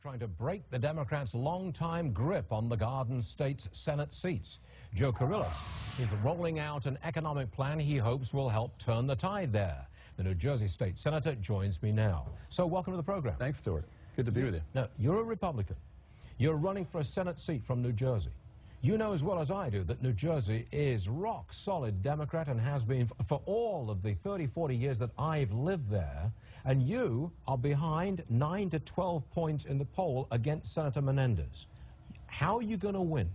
trying to break the Democrats' long-time grip on the Garden State's Senate seats. Joe Kyrillos is rolling out an economic plan he hopes will help turn the tide there. The New Jersey state senator joins me now. So welcome to the program. Thanks, Stuart. Good to be with you. Now, you're a Republican. You're running for a Senate seat from New Jersey. You know as well as I do that New Jersey is rock-solid Democrat and has been for all of the 30, 40 years that I've lived there. And you are behind 9 to 12 points in the poll against Senator Menendez. How are you going to win?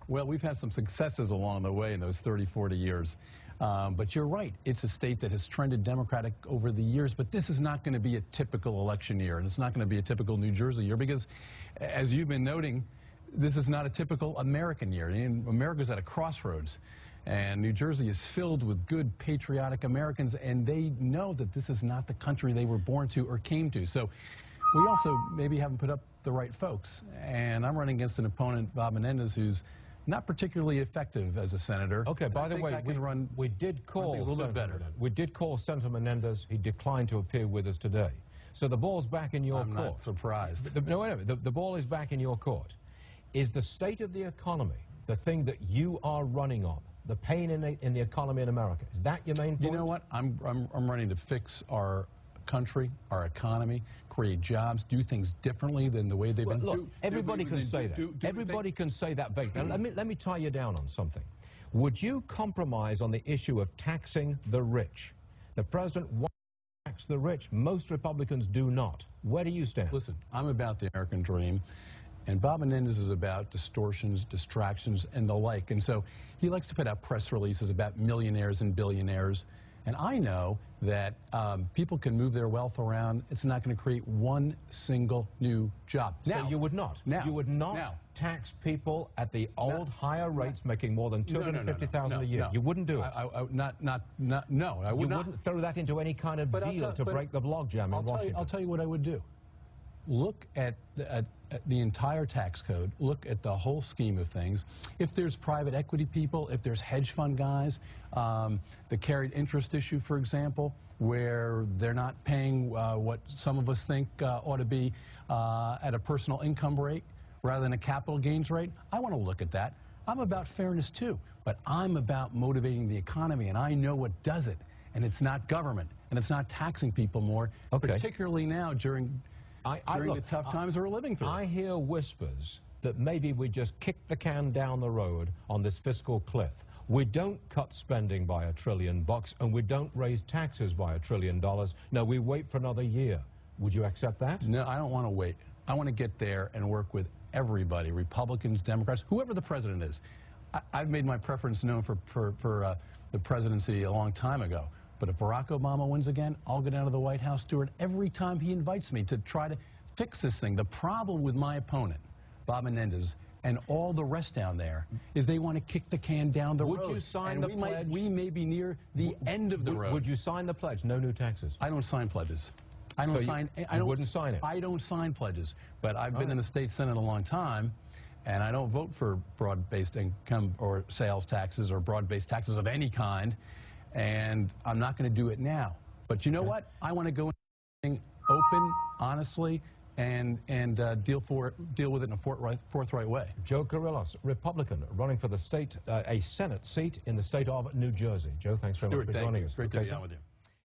Well, we've had some successes along the way in those 30, 40 years. But you're right. It's a state that has trended Democratic over the years. But this is not going to be a typical election year. And it's not going to be a typical New Jersey year because, as you've been noting, this is not a typical American year. America's at a crossroads. And New Jersey is filled with good, patriotic Americans, and they know that this is not the country they were born to or came to. So we also maybe haven't put up the right folks. And I'm running against an opponent, Bob Menendez, who's not particularly effective as a senator. Okay, by the way, we did call Senator Menendez. He declined to appear with us today. So the ball's back in your court. I'm not surprised. No, wait a minute. The ball is back in your court. Is the state of the economy the thing that you are running on? The pain in the economy in America? Is that your main point? You know what? I'm running to fix our country, our economy, create jobs, do things differently than the way they've been. Look, everybody can say that. Everybody can say that vaguely. Now, let me tie you down on something. Would you compromise on the issue of taxing the rich? The president wants to tax the rich. Most Republicans do not. Where do you stand? Listen, I'm about the American dream. And Bob Menendez is about distortions, distractions, and the like. And so he likes to put out press releases about millionaires and billionaires. And I know that people can move their wealth around. It's not going to create one single new job. So you would not? You would not tax people at the old higher rates making more than $250,000 a year? You wouldn't do it? No, I would not. You wouldn't throw that into any kind of deal to break the logjam in Washington? I'll tell you what I would do. Look at the entire tax code, look at the whole scheme of things. If there's private equity people, if there's hedge fund guys, the carried interest issue, for example, where they're not paying what some of us think ought to be at a personal income rate rather than a capital gains rate, I want to look at that. I'm about fairness too, but I'm about motivating the economy, and I know what does it, and it's not government, and it's not taxing people more, particularly now during the tough times we're living through. I hear whispers that maybe we just kick the can down the road on this fiscal cliff. We don't cut spending by $1 trillion, and we don't raise taxes by $1 trillion. No, we wait for another year. Would you accept that? No, I don't want to wait. I want to get there and work with everybody, Republicans, Democrats, whoever the president is. I've made my preference known for the presidency a long time ago. But if Barack Obama wins again, I'll go down to the White House, Stuart, every time he invites me to try to fix this thing. The problem with my opponent, Bob Menendez, and all the rest down there is they want to kick the can down the road. Would you sign the pledge? We may be near the end of the road. Would you sign the pledge? No new taxes. I don't sign pledges. I wouldn't sign it. I don't sign pledges. But I've been in the state Senate a long time, and I don't vote for broad-based income or sales taxes or broad-based taxes of any kind. And I'm not going to do it now. But you know what? I want to go in open, honestly, and deal with it in a forthright way. Joe Kyrillos, Republican, running for the state, a Senate seat in the state of New Jersey. Joe, thanks very much for joining us. Great to be on with you.